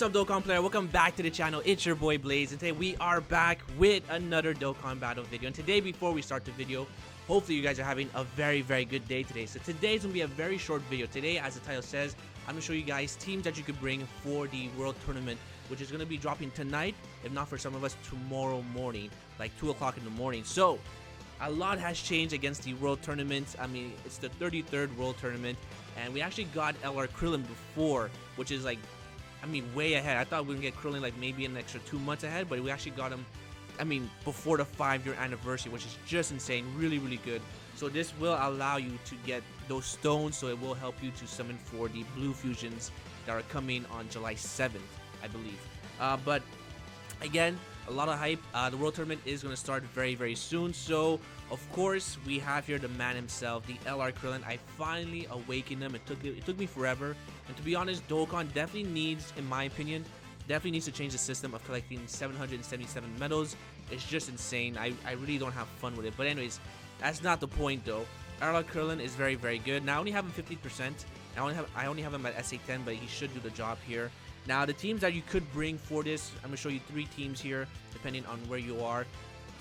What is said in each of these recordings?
What's up, Dokkan player? Welcome back to the channel. It's your boy Blaze, and today we are back with another Dokkan battle video. And today, before we start the video, hopefully you guys are having a very good day today. So today's gonna be a very short video. Today, as the title says, I'm gonna show you guys teams that you could bring for the World Tournament, which is gonna be dropping tonight, if not for some of us tomorrow morning, like 2 o'clock in the morning. So a lot has changed against the World Tournament. I mean, it's the 33rd World Tournament, and we actually got LR Krillin before, which is like, I mean, way ahead. I thought we were going to get Krillin like maybe an extra 2 months ahead, but we actually got him, I mean, before the 5-year anniversary, which is just insane. Really good. So this will allow you to get those stones, so it will help you to summon for the blue fusions that are coming on July 7th, I believe. But again, a lot of hype. The World Tournament is going to start very soon. So, of course, we have here the man himself, the LR Krillin. I finally awakened him. It took me forever. And to be honest, Dokkan definitely needs, in my opinion, to change the system of collecting 777 medals. It's just insane. I really don't have fun with it. But anyways, that's not the point though. LR Krillin is very good. Now I only have him 50%. I only have him at SA10, but he should do the job here. Now, the teams that you could bring for this, I'm going to show you 3 teams here, depending on where you are.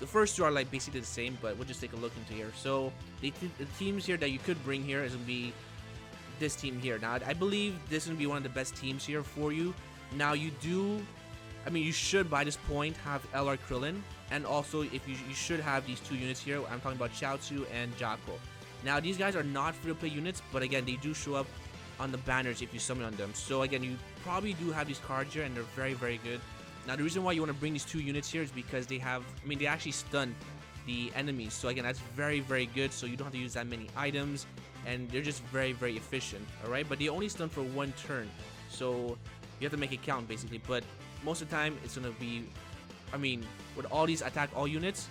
The first 2 are like basically the same, but we'll just take a look into here. So, the teams here that you could bring here is going to be this team here. Now, I believe this is going to be one of the best teams here for you. Now, you should, by this point, have LR Krillin. And also, if you should have these 2 units here. I'm talking about Chaozu and Jako. Now, these guys are not free-to-play units, but again, they do show up on the banners if you summon on them. So again, you probably do have these cards here, and they're very good. Now, the reason why you want to bring these 2 units here is because they have, they actually stun the enemies. So again, that's very good. So you don't have to use that many items, and they're just very efficient. All right, but they only stun for 1 turn, so you have to make it count basically. But most of the time, it's gonna be, with all these attack all units,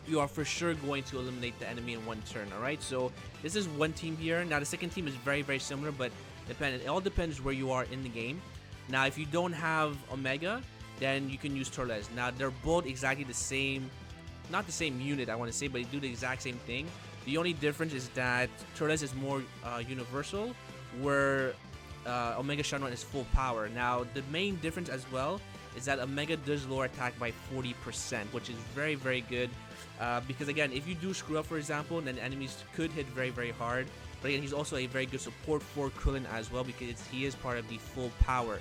you are for sure going to eliminate the enemy in 1 turn. Alright, so this is one team here. Now the second team is very similar, but it all depends where you are in the game. Now if you don't have Omega, then you can use Torles. Now they're both exactly the same, not the same unit I want to say, but they do the exact same thing. The only difference is that Torles is more universal, where Omega Shenron is full power. Now the main difference as well is that Omega does lower attack by 40%, which is very good. Because again, if you do screw up, for example, then enemies could hit very hard. But again, he's also a very good support for Krillin as well, because he is part of the full power.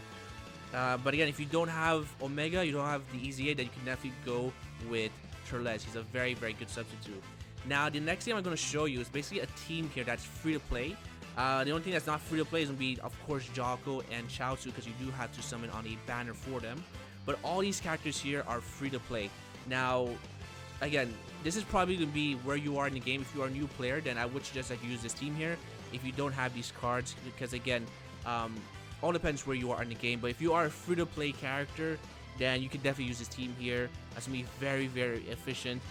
But again, if you don't have Omega, you don't have the EZA, then you can definitely go with Turles. He's a very good substitute. Now, the next thing I'm going to show you is basically a team here that's free to play. The only thing that's not free to play is going to be, of course, Jako and Chaozu, because you do have to summon on a banner for them. But all these characters here are free to play. Now, again, this is probably going to be where you are in the game. If you are a new player, then I would suggest that you use this team here if you don't have these cards, because again, all depends where you are in the game. But if you are a free-to-play character, then you can definitely use this team here. That's going to be very efficient.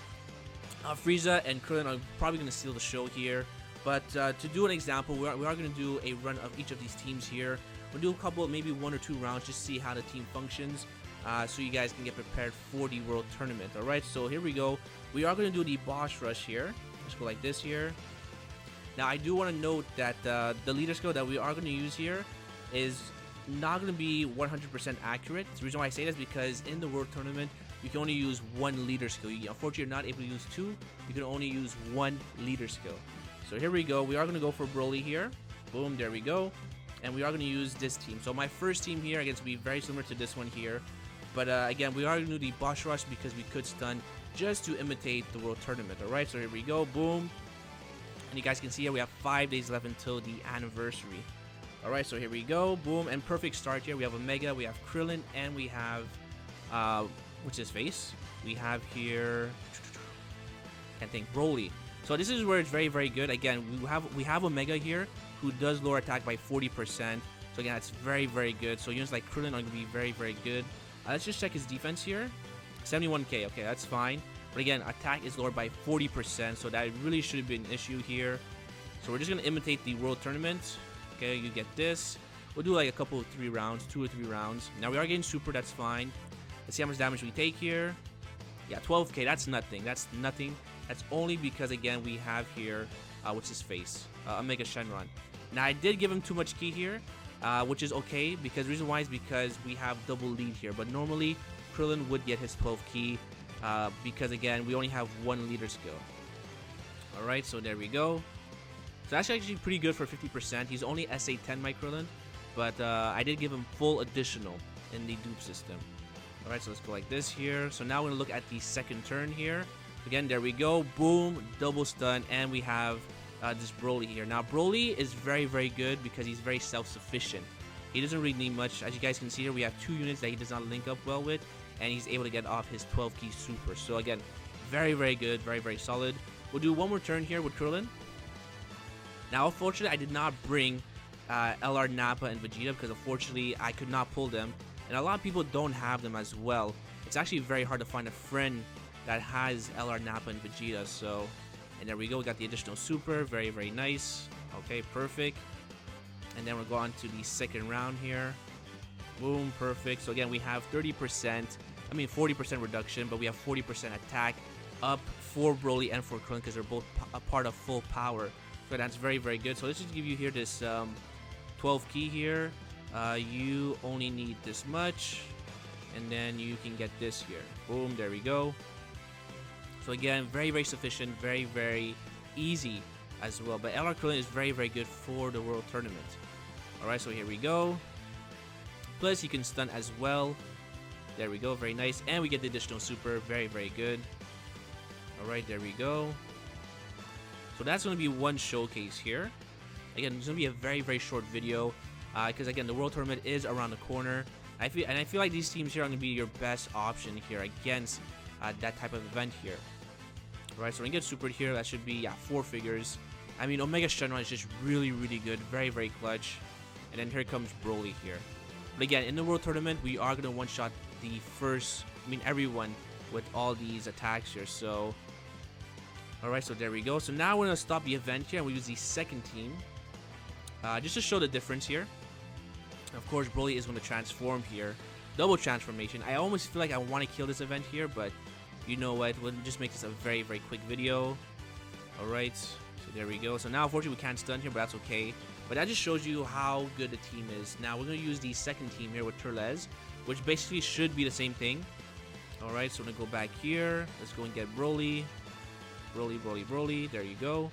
Frieza and Krillin are probably going to steal the show here. But to do an example, we are going to do a run of each of these teams here. We'll do a couple, maybe 1 or 2 rounds, just see how the team functions. So you guys can get prepared for the World Tournament. Alright, so here we go. We are going to do the boss rush here. Let's go like this here. Now, I do want to note that the leader skill that we are going to use here is not going to be 100% accurate. The reason why I say this is because in the World Tournament, you can only use 1 leader skill. Unfortunately, you're not able to use 2. You can only use 1 leader skill. So here we go. We are going to go for Broly here. Boom, there we go. And we are going to use this team. So my first team here, again, to be very similar to this one here. But again, we are going to do the boss rush because we could stun just to imitate the World Tournament. Alright, so here we go. Boom. And you guys can see here we have 5 days left until the anniversary. Alright, so here we go. Boom. And perfect start here. We have Omega, we have Krillin, and we have, what's his face? We have here, can't think, Broly. So this is where it's very good. Again, we have Omega here, who does lower attack by 40%. So again, that's very good. So units like Krillin are going to be very good. Let's just check his defense here. 71k. Okay, that's fine. But again, attack is lowered by 40%, so that really shouldn't be an issue here. So we're just going to imitate the World Tournament. Okay, you get this. We'll do like a couple of 3 rounds, 2 or 3 rounds. Now we are getting super, that's fine. Let's see how much damage we take here. Yeah, 12k. That's nothing. That's only because, again, we have here, what's his face? Omega Shenron. Now, I did give him too much ki here, which is okay because the reason why is because we have double lead here. But normally Krillin would get his 12 key because again we only have one leader skill. Alright, so there we go. So that's actually pretty good for 50%. He's only SA10 my Krillin, but I did give him full additional in the dupe system. Alright, so let's go like this here. So now we're gonna look at the second turn here. Again, there we go. Boom, double stun, and we have this Broly here. Now Broly is very, very good because he's very self-sufficient. He doesn't really need much. As you guys can see here, we have 2 units that he does not link up well with, and he's able to get off his 12 key super. So again, very, very good, very, very solid. We'll do one more turn here with Krillin. Now, unfortunately, I did not bring LR Nappa and Vegeta because unfortunately I could not pull them, and a lot of people don't have them as well. It's actually very hard to find a friend that has LR Nappa and Vegeta. So, and there we go. We got the additional super. Very, very nice. Okay, perfect. And then we'll go on to the second round here. Boom, perfect. So again, we have 30%. I mean 40% reduction, but we have 40% attack up for Broly and for Krillin because they're both a part of full power. So that's very, very good. So let's just give you here this 12 key here. You only need this much, and then you can get this here. Boom, there we go. So again, very, very sufficient, very, very easy as well. But LR Krillin is very, very good for the World Tournament. Alright, so here we go. Plus, you can stun as well. There we go, very nice. And we get the additional super, very, very good. Alright, there we go. So that's going to be one showcase here. Again, it's going to be a very, very short video because again, the World Tournament is around the corner. I feel like these teams here are going to be your best option here against that type of event here. Alright, so we're going to get supered here. That should be 4 figures. I mean, Omega Shenron is just really, really good. Very, very clutch. And then here comes Broly here. But again, in the World Tournament, we are going to one-shot the first, everyone with all these attacks here. So alright, so there we go. So now we're going to stop the event here and we use the second team. Just to show the difference here. Of course, Broly is going to transform here. Double transformation. I almost feel like I want to kill this event here, but you know what? We'll just make this a very, very quick video. Alright, so there we go. So now, unfortunately, we can't stun here, but that's okay. But that just shows you how good the team is. Now, we're going to use the second team here with Turles, which basically should be the same thing. Alright, so we're going to go back here. Let's go and get Broly. Broly, there you go.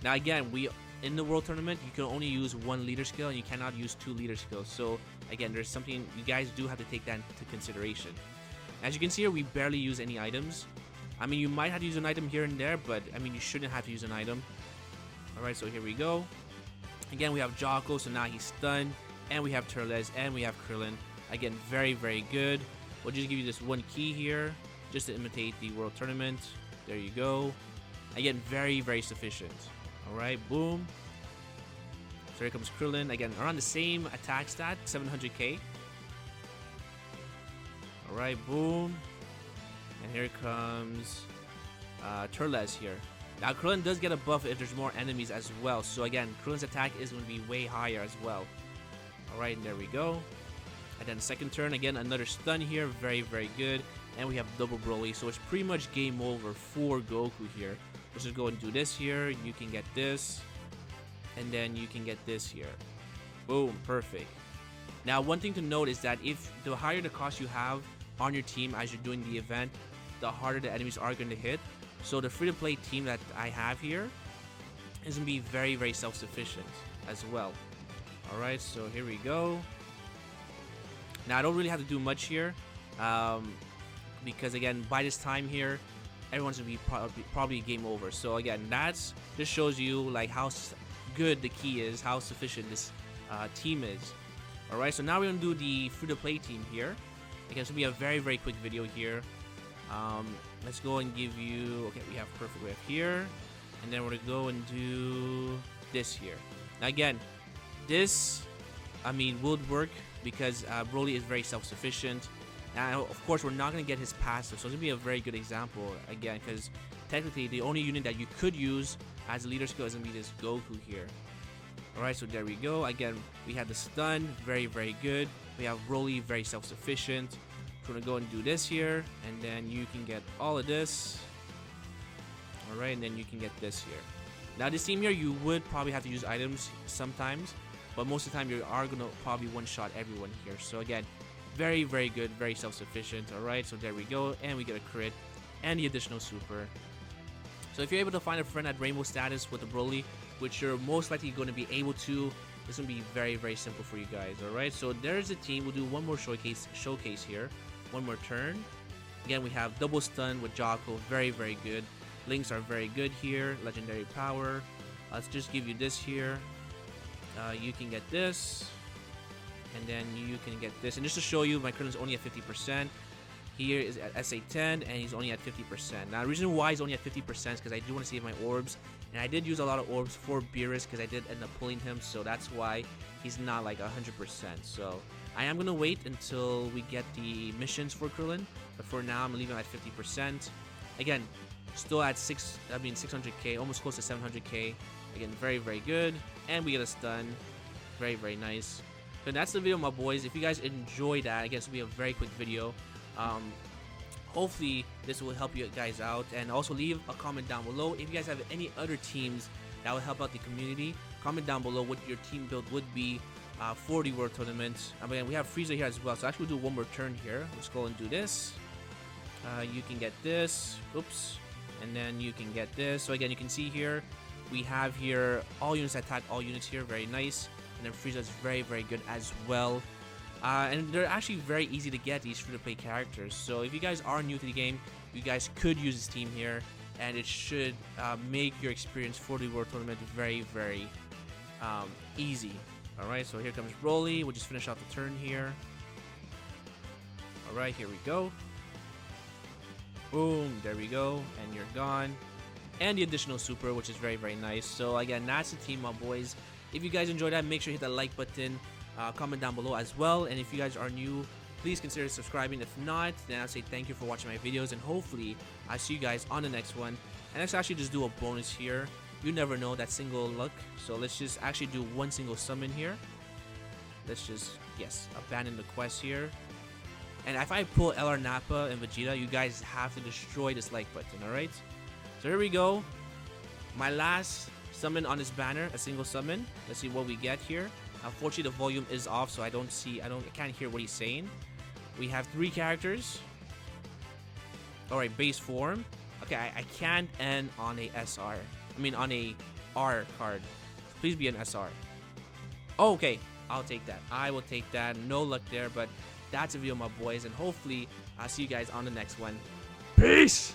Now again, in the World Tournament, you can only use 1 leader skill and you cannot use 2 leader skills. So again, there's something you guys do have to take that into consideration. As you can see here, we barely use any items. I mean, you might have to use an item here and there, but I mean, you shouldn't have to use an item. Alright, so here we go. Again, we have Jocko, so now he's stunned. And we have Turles, and we have Krillin. Again, very, very good. We'll just give you this 1 key here, just to imitate the World Tournament. There you go. Again, very, very sufficient. Alright, boom. So here comes Krillin. Again, around the same attack stat, 700k. Alright, boom. And here comes Turles here. Now, Krillin does get a buff if there's more enemies as well. So again, Krillin's attack is going to be way higher as well. Alright, there we go. And then second turn, again, another stun here. Very, very good. And we have double Broly, so it's pretty much game over for Goku here. Let's just go and do this here. You can get this. And then you can get this here. Boom, perfect. Now, one thing to note is that if the higher the cost you have on your team as you're doing the event, the harder the enemies are going to hit. So the free-to-play team that I have here is going to be very, very self-sufficient as well. Alright, so here we go. Now, I don't really have to do much here. Because again, by this time here, everyone's gonna be probably game over. So again, this shows you like how good the key is, how sufficient this team is. All right, so now we're gonna do the free-to-play team here. Again, it's gonna be a very, very quick video here. Let's go and give you. Okay, we have perfect wave here, and then we're gonna go and do this here. Now again, this would work because Broly is very self-sufficient. Now, of course, we're not going to get his passive, so it's going to be a very good example, again, because technically the only unit that you could use as a leader skill is going to be this Goku here. Alright, so there we go. Again, we have the stun, very, very good. We have Broly, very self-sufficient. We're going to go and do this here, and then you can get all of this. Alright, and then you can get this here. Now, this team here, you would probably have to use items sometimes. but most of the time you are gonna probably one-shot everyone here. So again, very, very good, very self-sufficient. All right, so there we go, and we get a crit and the additional super. So if you're able to find a friend at rainbow status with a Broly, which you're most likely going to be able to, it's going to be very, very simple for you guys. All right, so there's a team. We'll do one more showcase here, one more turn. Again, we have double stun with Jocko, very, very good. Links are very good here. Legendary power. Let's just give you this here. You can get this, and then you can get this. And just to show you, my Krillin's only at 50%. Here is at SA10, and he's only at 50%. Now, the reason why he's only at 50% is because I do want to save my orbs. And I did use a lot of orbs for Beerus because I did end up pulling him. So that's why he's not like 100%. So I am going to wait until we get the missions for Krillin. But for now, I'm leaving him at 50%. Again, still at 600k, almost close to 700k. Again, very, very good. And we get a stun. Very, very nice. So that's the video, my boys. If you guys enjoyed that, I guess it'll be a very quick video. Hopefully this will help you guys out, and also leave a comment down below if you guys have any other teams that will help out the community. Comment down below what your team build would be for the World Tournament. I mean, we have Frieza here as well, so actually we'll do one more turn here. Let's go and do this. You can get this, oops, and then you can get this. So again, you can see here we have here all units attack all units here, very nice. And then Frieza is very, very good as well. And they're actually very easy to get, these free-to-play characters. So if you guys are new to the game, you guys could use this team here, and it should make your experience for the World Tournament very, very easy. Alright, so here comes Broly. We'll just finish off the turn here. Alright, here we go. Boom, there we go, and you're gone. And the additional super, which is very, very nice. So again, that's the team, my boys. If you guys enjoyed that, make sure you hit that like button. Comment down below as well, and if you guys are new, please consider subscribing. If not, then I'll say thank you for watching my videos, and hopefully I'll see you guys on the next one. And let's actually just do a bonus here. You never know, that single luck. So let's just actually do one single summon here. Let's just, yes, abandon the quest here. And if I pull LR Nappa and Vegeta, you guys have to destroy this like button. Alright, so here we go. My last summon on this banner, a single summon. Let's see what we get here. Unfortunately, the volume is off, so I can't hear what he's saying. We have 3 characters. Alright, base form. Okay, I can't end on a SR. I mean, on a R card. Please be an SR. Oh, okay, I'll take that. I will take that. No luck there, but that's a video, my boys, and hopefully I'll see you guys on the next one. Peace!